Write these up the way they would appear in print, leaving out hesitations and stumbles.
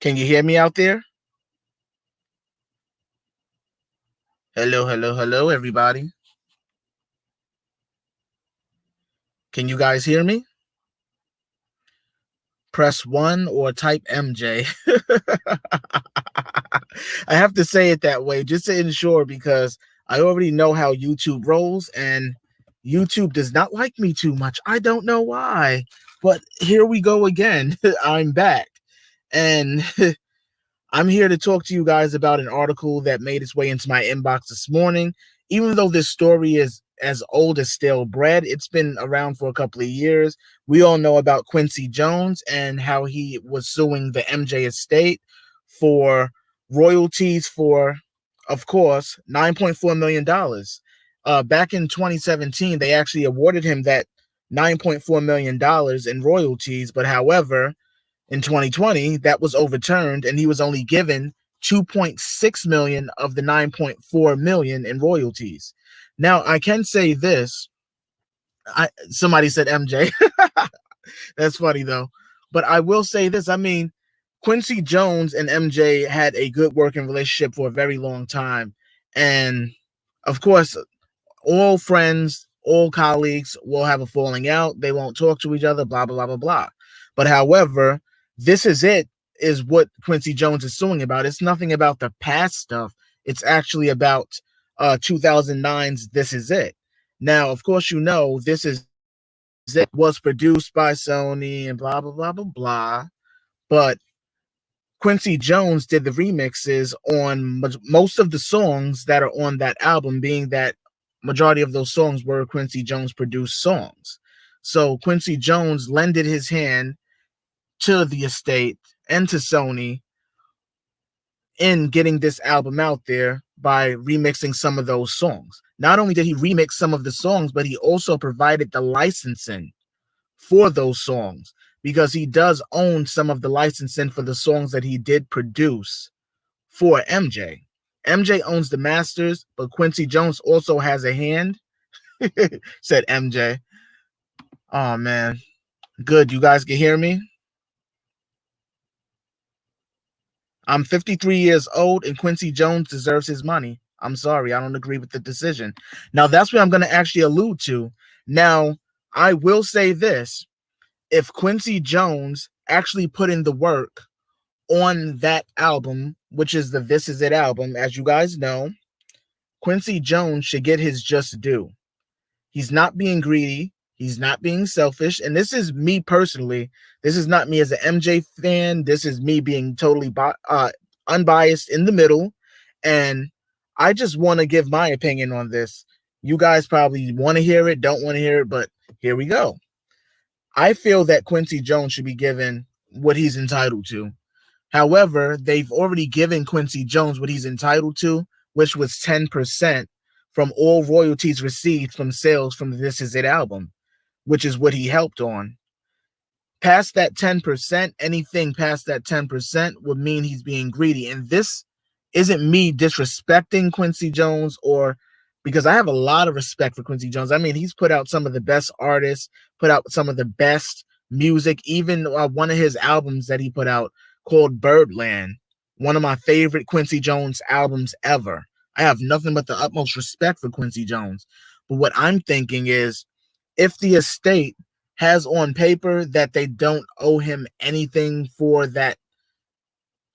Can you hear me out there? Hello, hello, hello, everybody. Can you guys hear me? Press 1 or type MJ. I have to say it that way just to ensure because I already know how YouTube rolls and YouTube does not like me too much. I don't know why. But here we go again. I'm back. And I'm here to talk to you guys about an article that made its way into my inbox this morning. Even though this story is as old as stale bread, it's been around for a couple of years. We all know about Quincy Jones and how he was suing the MJ estate for royalties for, of course, $9.4 million. Back in 2017, they actually awarded him that $9.4 million in royalties. But however, in 2020, that was overturned, and he was only given 2.6 million of the 9.4 million in royalties. Now, I can say this. Somebody said MJ. That's funny though. But I will say this. I mean, Quincy Jones and MJ had a good working relationship for a very long time. And of course, all friends, all colleagues will have a falling out. They won't talk to each other, blah, blah, blah, blah, blah. But however, This Is It is what Quincy Jones is suing about. It's nothing about the past stuff. It's actually about 2009's This Is It. Now, of course, you know, This Is It was produced by Sony and blah, blah, blah, blah, blah. But Quincy Jones did the remixes on most of the songs that are on that album, being that majority of those songs were Quincy Jones produced songs. So Quincy Jones lended his hand to the estate and to Sony in getting this album out there by remixing some of those songs. Not only did he remix some of the songs, but he also provided the licensing for those songs because he does own some of the licensing for the songs that he did produce for MJ. MJ owns the masters, but Quincy Jones also has a hand. Said MJ. Oh man. Good. You guys can hear me? I'm 53 years old and Quincy Jones deserves his money. I'm sorry, I don't agree with the decision. Now, that's what I'm going to actually allude to. Now, I will say this. If Quincy Jones actually put in the work on that album, which is the This Is It album, as you guys know, Quincy Jones should get his just due. He's not being greedy. He's not being selfish. And this is me personally. This is not me as an MJ fan. This is me being totally unbiased in the middle. And I just want to give my opinion on this. You guys probably want to hear it, don't want to hear it, but here we go. I feel that Quincy Jones should be given what he's entitled to. However, they've already given Quincy Jones what he's entitled to, which was 10% from all royalties received from sales from the This Is It album, which is what he helped on. Past that 10%, anything past that 10% would mean he's being greedy. And this isn't me disrespecting Quincy Jones, or because I have a lot of respect for Quincy Jones. I mean, he's put out some of the best artists, put out some of the best music, even one of his albums that he put out called Birdland, one of my favorite Quincy Jones albums ever. I have nothing but the utmost respect for Quincy Jones. But what I'm thinking is, if the estate has on paper that they don't owe him anything for that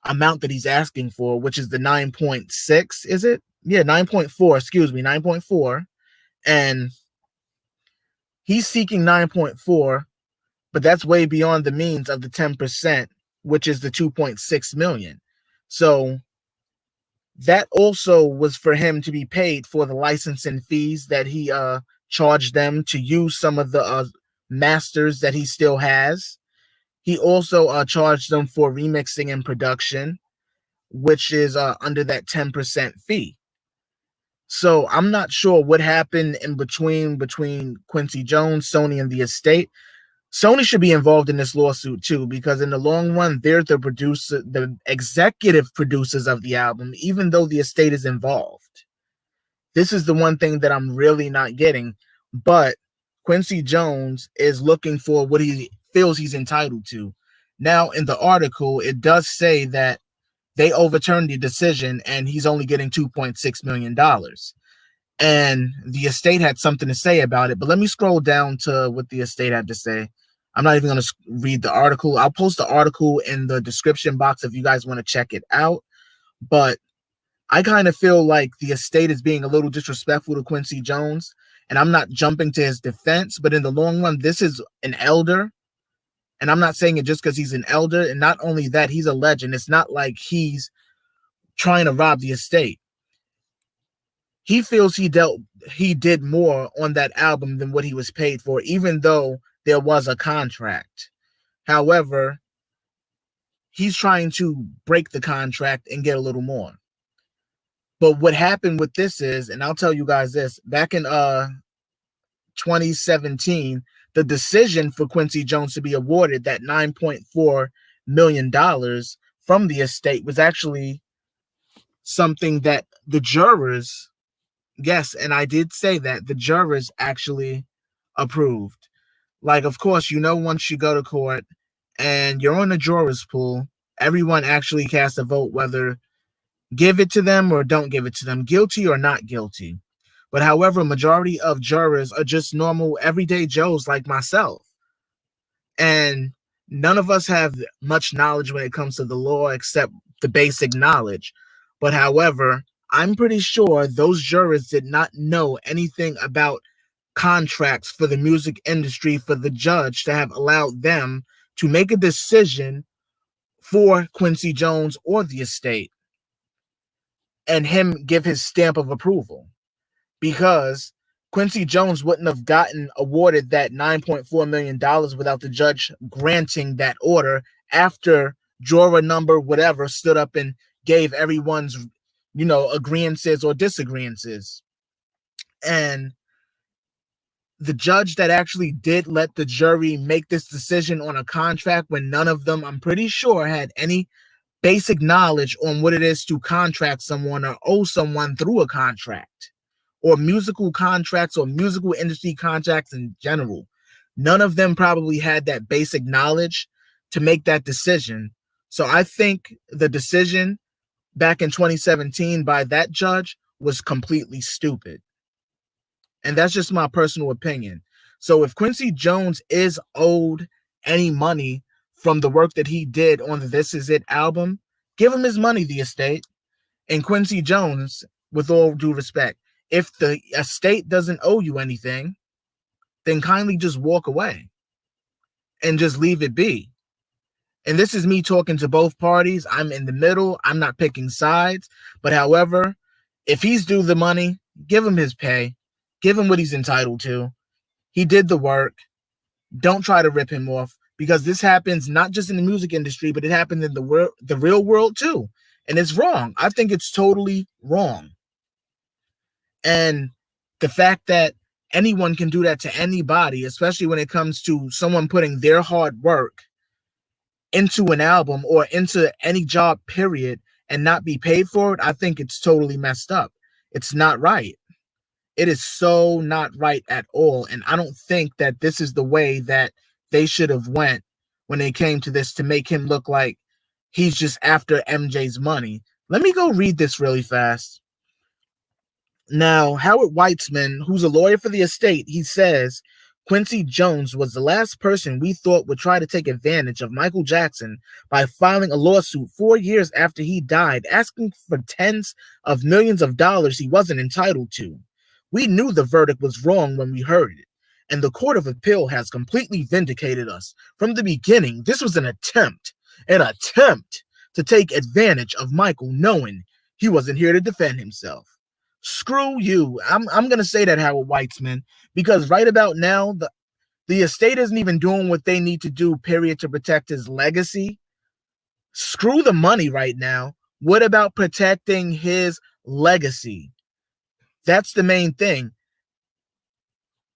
amount that he's asking for, which is the 9.6, is it? Yeah, 9.4, excuse me, 9.4. And he's seeking 9.4, but that's way beyond the means of the 10%, which is the 2.6 million. So that also was for him to be paid for the licensing fees that he charged them to use some of the masters that he still has. He also charged them for remixing and production, which is under that 10% fee. So I'm not sure what happened in between Quincy Jones, Sony, and the estate. Sony should be involved in this lawsuit too, because in the long run, they're the producer, the executive producers of the album, even though the estate is involved. This is the one thing that I'm really not getting. But Quincy Jones is looking for what he feels he's entitled to. Now, in the article, it does say that they overturned the decision and he's only getting $2.6 million. And the estate had something to say about it. But let me scroll down to what the estate had to say. I'm not even going to read the article. I'll post the article in the description box if you guys want to check it out. But I kind of feel like the estate is being a little disrespectful to Quincy Jones. And I'm not jumping to his defense, but in the long run, this is an elder. And I'm not saying it just because he's an elder. And not only that, he's a legend. It's not like he's trying to rob the estate. He feels he did more on that album than what he was paid for, even though there was a contract. However, he's trying to break the contract and get a little more. But what happened with this is, and I'll tell you guys this, back in 2017, the decision for Quincy Jones to be awarded that $9.4 million from the estate was actually something that the jurors, yes, and I did say that, the jurors actually approved. Like, of course, once you go to court and you're on the jurors pool, everyone actually casts a vote whether give it to them or don't give it to them, guilty or not guilty. But however, majority of jurors are just normal, everyday Joes like myself. And none of us have much knowledge when it comes to the law except the basic knowledge. But however, I'm pretty sure those jurors did not know anything about contracts for the music industry for the judge to have allowed them to make a decision for Quincy Jones or the estate and him give his stamp of approval, because Quincy Jones wouldn't have gotten awarded that $9.4 million without the judge granting that order after juror number whatever stood up and gave everyone's, agreeances or disagreeances. And the judge that actually did let the jury make this decision on a contract when none of them, I'm pretty sure, had any basic knowledge on what it is to contract someone or owe someone through a contract, or musical contracts or musical industry contracts in general. None of them probably had that basic knowledge to make that decision. So I think the decision back in 2017 by that judge was completely stupid. And that's just my personal opinion. So if Quincy Jones is owed any money from the work that he did on the This Is It album, give him his money, the estate. And Quincy Jones, with all due respect, if the estate doesn't owe you anything, then kindly just walk away and just leave it be. And this is me talking to both parties. I'm in the middle. I'm not picking sides. But however, if he's due the money, give him his pay. Give him what he's entitled to. He did the work. Don't try to rip him off, because this happens not just in the music industry, but it happens in the real world too. And it's wrong. I think it's totally wrong. And the fact that anyone can do that to anybody, especially when it comes to someone putting their hard work into an album or into any job, period, and not be paid for it, I think it's totally messed up. It's not right. It is so not right at all. And I don't think that this is the way that they should have went when they came to this, to make him look like he's just after MJ's money. Let me go read this really fast. Now, Howard Weitzman, who's a lawyer for the estate, he says, Quincy Jones was the last person we thought would try to take advantage of Michael Jackson by filing a lawsuit 4 years after he died, asking for tens of millions of dollars he wasn't entitled to. We knew the verdict was wrong when we heard it, and the Court of Appeal has completely vindicated us. From the beginning, this was an attempt to take advantage of Michael, knowing he wasn't here to defend himself. Screw you. I'm going to say that, Howard Weitzman, because right about now, the estate isn't even doing what they need to do, period, to protect his legacy. Screw the money right now. What about protecting his legacy? That's the main thing.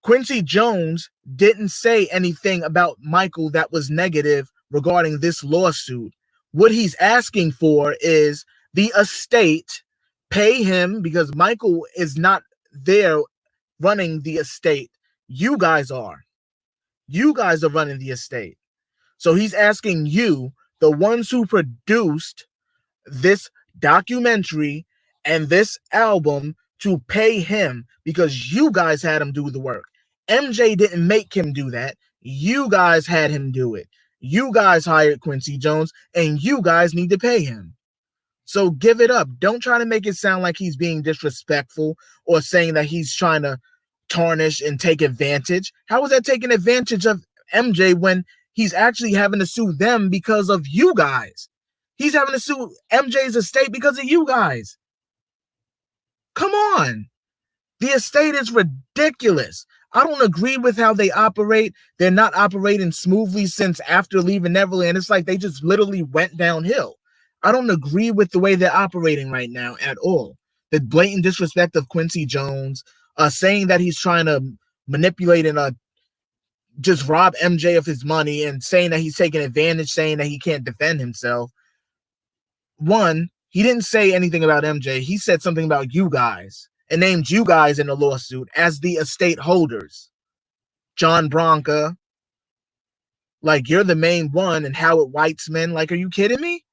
Quincy Jones didn't say anything about Michael that was negative regarding this lawsuit. What he's asking for is the estate pay him, because Michael is not there running the estate. You guys are. You guys are running the estate. So he's asking you, the ones who produced this documentary and this album, to pay him because you guys had him do the work. MJ didn't make him do that. You guys had him do it. You guys hired Quincy Jones, and you guys need to pay him. So give it up. Don't try to make it sound like he's being disrespectful or saying that he's trying to tarnish and take advantage. How is that taking advantage of MJ when he's actually having to sue them because of you guys? He's having to sue MJ's estate because of you guys. Come on. The estate is ridiculous. I don't agree with how they operate. They're not operating smoothly since after leaving Neverland. It's like they just literally went downhill. I don't agree with the way they're operating right now at all. The blatant disrespect of Quincy Jones, saying that he's trying to manipulate and just rob MJ of his money, and saying that he's taking advantage, saying that he can't defend himself. One, he didn't say anything about MJ. He said something about you guys and named you guys in the lawsuit as the estate holders. John Bronca, like, you're the main one, and Howard Weitzman, like, are you kidding me?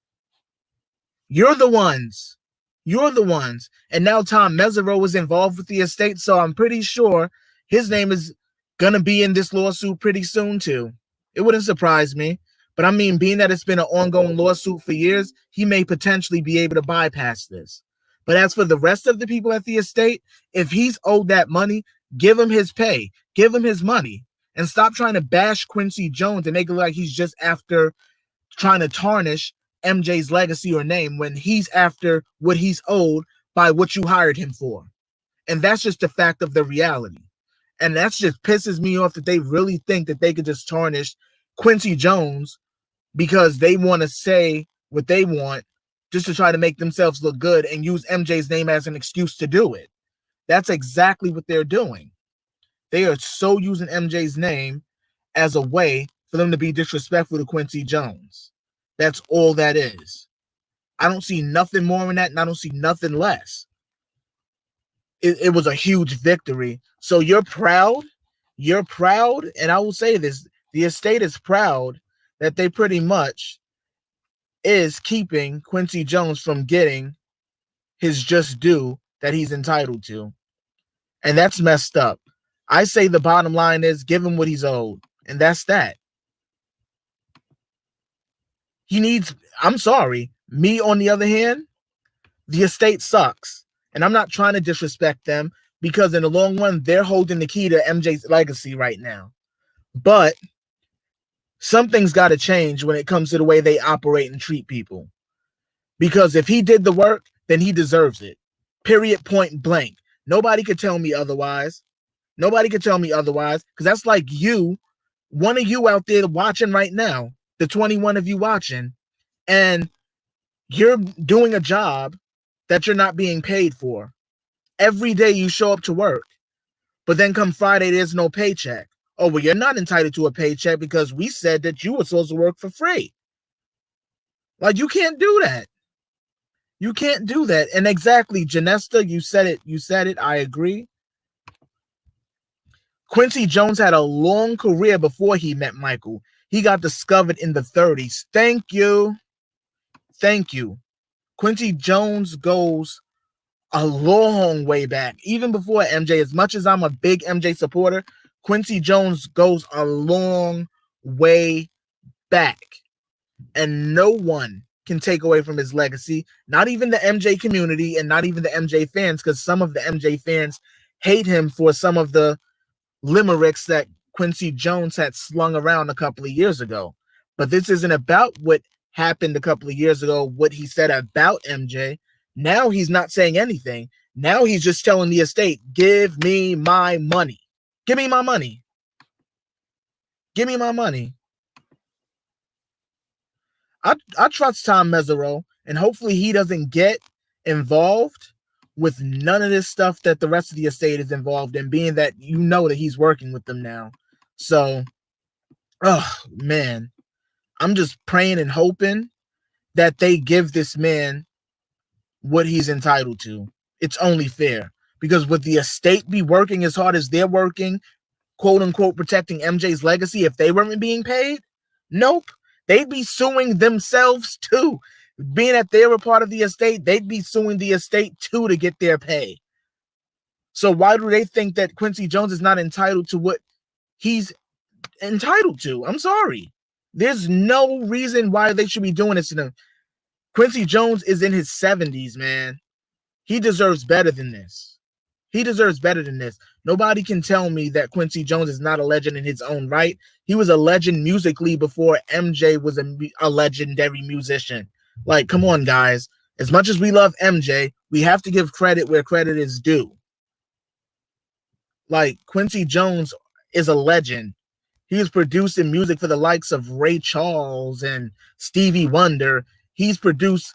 You're the ones. You're the ones. And now Tom Mesereau was involved with the estate, so I'm pretty sure his name is going to be in this lawsuit pretty soon, too. It wouldn't surprise me. But I mean, being that it's been an ongoing lawsuit for years, he may potentially be able to bypass this. But as for the rest of the people at the estate, if he's owed that money, give him his pay. Give him his money. And stop trying to bash Quincy Jones and make it look like he's just after trying to tarnish MJ's legacy or name when he's after what he's owed by what you hired him for. And that's just the fact of the reality. And that just pisses me off that they really think that they could just tarnish Quincy Jones because they want to say what they want just to try to make themselves look good and use MJ's name as an excuse to do it. That's exactly what they're doing. They are so using MJ's name as a way for them to be disrespectful to Quincy Jones. That's all that is. I don't see nothing more in that, and I don't see nothing less. It was a huge victory. So you're proud. You're proud, and I will say this. The estate is proud that they pretty much is keeping Quincy Jones from getting his just due that he's entitled to. And that's messed up. I say the bottom line is give him what he's owed. And that's that. He needs, I'm sorry, me on the other hand, the estate sucks. And I'm not trying to disrespect them because in the long run, they're holding the key to MJ's legacy right now. But something's got to change when it comes to the way they operate and treat people. Because if he did the work, then he deserves it. Period, point blank. Nobody could tell me otherwise. Nobody could tell me otherwise. Because that's like you, one of you out there watching right now, the 21 of you watching, and you're doing a job that you're not being paid for. Every day you show up to work, but then come Friday, there's no paycheck. Oh, well, you're not entitled to a paycheck because we said that you were supposed to work for free. Like, you can't do that. You can't do that. And exactly, Janesta, you said it. You said it. I agree. Quincy Jones had a long career before he met Michael. He got discovered in the 30s. Thank you. Thank you. Quincy Jones goes a long way back, even before MJ. As much as I'm a big MJ supporter, Quincy Jones goes a long way back. And no one can take away from his legacy, not even the MJ community and not even the MJ fans, because some of the MJ fans hate him for some of the limericks that Quincy Jones had slung around a couple of years ago. But this isn't about what happened a couple of years ago, what he said about MJ. Now he's not saying anything. Now he's just telling the estate, give me my money. Give me my money. Give me my money. I trust Tom Mesereau, and hopefully he doesn't get involved with none of this stuff that the rest of the estate is involved in, being that you know that he's working with them now. So, oh, man, I'm just praying and hoping that they give this man what he's entitled to. It's only fair, because would the estate be working as hard as they're working, quote unquote, protecting MJ's legacy if they weren't being paid? Nope. they'd be suing themselves too. Being that they were part of the estate, they'd be suing the estate too to get their pay. So why do they think that Quincy Jones is not entitled to what he's entitled to? I'm sorry. There's no reason why they should be doing this to him. Quincy Jones is in his 70s, man. He deserves better than this. He deserves better than this. Nobody can tell me that Quincy Jones is not a legend in his own right. He was a legend musically before MJ was a legendary musician. Like, come on, guys. As much as we love MJ, we have to give credit where credit is due. Like, Quincy Jones is a legend. He was producing music for the likes of Ray Charles and Stevie Wonder. He's produced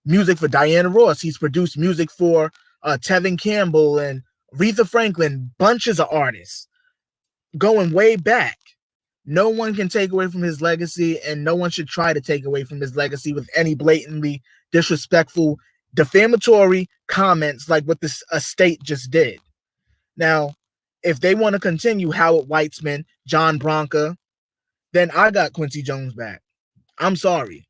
music for Diana Ross. He's produced music for Tevin Campbell and Aretha Franklin, bunches of artists going way back. No one can take away from his legacy, and no one should try to take away from his legacy with any blatantly disrespectful, defamatory comments like what this estate just did. Now, if they want to continue Howard Weitzman, John Bronca, then I got Quincy Jones back. I'm sorry.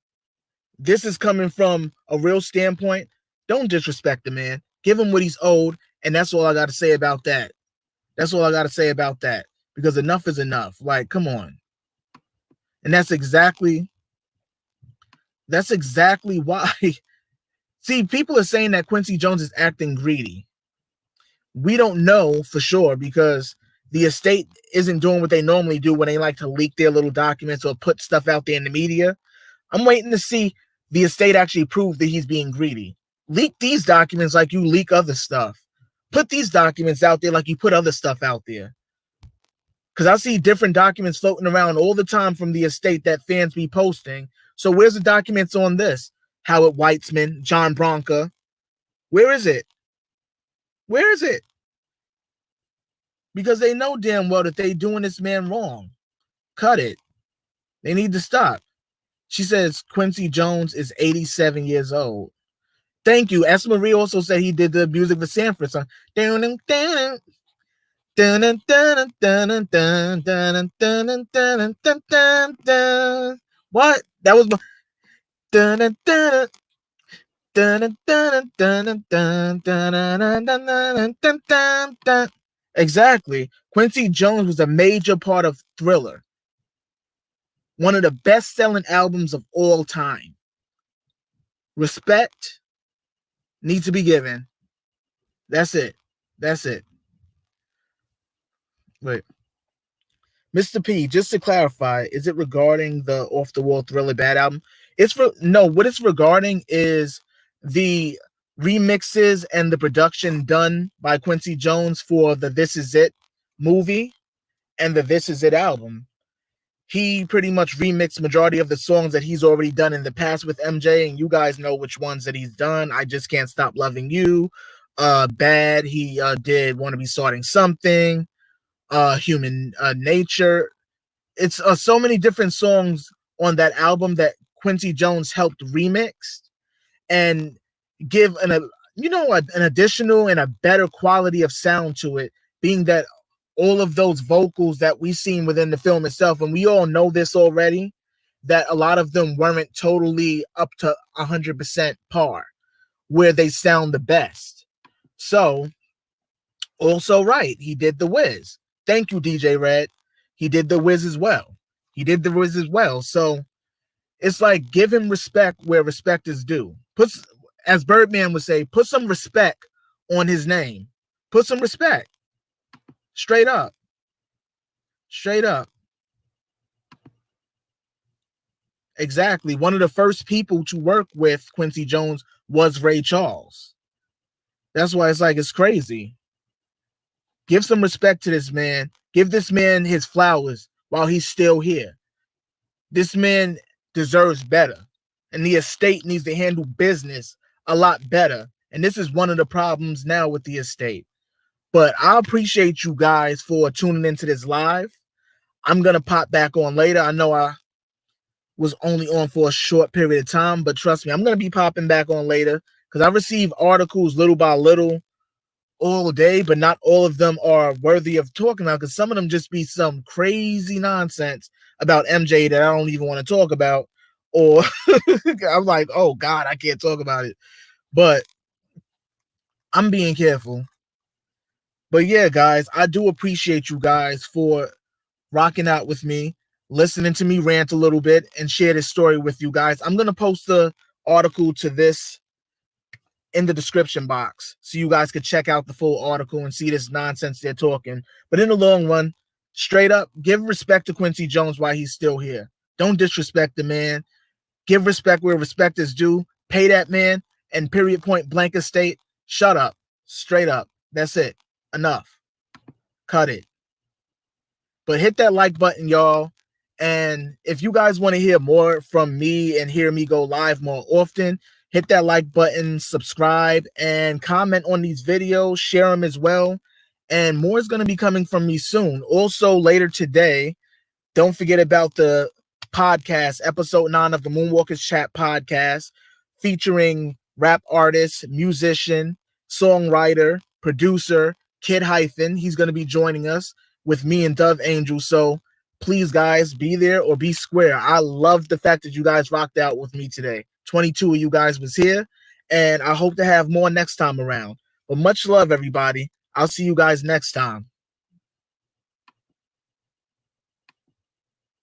This is coming from a real standpoint. Don't disrespect the man. Give him what he's owed, and that's all I got to say about that. That's all I got to say about that, because enough is enough. Like, come on. And that's exactly why. See, people are saying that Quincy Jones is acting greedy. We don't know for sure because the estate isn't doing what they normally do when they like to leak their little documents or put stuff out there in the media. I'm waiting to see the estate actually prove that he's being greedy. Leak these documents like you leak other stuff. Put these documents out there like you put other stuff out there. Because I see different documents floating around all the time from the estate that fans be posting. So where's the documents on this? Howard Weitzman, John Bronca. Where is it? Where is it? Because they know damn well that they doing this man wrong. Cut it. They need to stop. She says Quincy Jones is 87 years old. Thank you. S. Marie also said he did the music for Sanford song. What? That was exactly. Quincy Jones was a major part of Thriller. One of the best-selling albums of all time. Respect needs to be given. That's it. That's it. Wait. Mr. P, just to clarify, is it regarding the Off the Wall Thriller Bad album? What it's regarding is the remixes and the production done by Quincy Jones for the This Is It movie and the This Is It album. He pretty much remixed majority of the songs that he's already done in the past with MJ, and you guys know which ones that he's done. I Just Can't Stop Loving You, Bad. He did Want to Be Starting Something, Human Nature. It's so many different songs on that album that Quincy Jones helped remix and give an additional and a better quality of sound to it, being that all of those vocals that we've seen within the film itself, and we all know this already, that a lot of them weren't totally up to 100% par, where they sound the best. So, also right, he did The Wiz. Thank you, DJ Red. He did The Wiz as well. So, it's like, give him respect where respect is due. As Birdman would say, put some respect on his name. Put some respect. Straight up. Exactly. One of the first people to work with Quincy Jones was Ray Charles. That's why it's crazy. Give some respect to this man. Give this man his flowers while he's still here. This man deserves better. And the estate needs to handle business a lot better. And this is one of the problems now with the estate. But I appreciate you guys for tuning into this live. I'm going to pop back on later. I know I was only on for a short period of time, but trust me, I'm going to be popping back on later because I receive articles little by little all day, but not all of them are worthy of talking about because some of them just be some crazy nonsense about MJ that I don't even want to talk about, or I'm like, oh God, I can't talk about it. But I'm being careful. But yeah, guys, I do appreciate you guys for rocking out with me, listening to me rant a little bit, and share this story with you guys. I'm gonna post the article to this in the description box so you guys could check out the full article and see this nonsense they're talking. But in the long run, straight up, give respect to Quincy Jones while he's still here. Don't disrespect the man. Give respect where respect is due. Pay that man, and period point blank estate. Shut up. Straight up. That's it. Enough. Cut it. But hit that like button, y'all. And if you guys want to hear more from me and hear me go live more often, hit that like button, subscribe, and comment on these videos. Share them as well. And more is going to be coming from me soon. Also, later today, don't forget about the podcast, episode 9 of the Moonwalkers Chat podcast, featuring rap artist, musician, songwriter, producer, Kid Hyphen. He's going to be joining us with me and Dove Angel. So please, guys, be there or be square. I love the fact that you guys rocked out with me today. 22 of you guys was here, and I hope to have more next time around. But much love, everybody. I'll see you guys next time.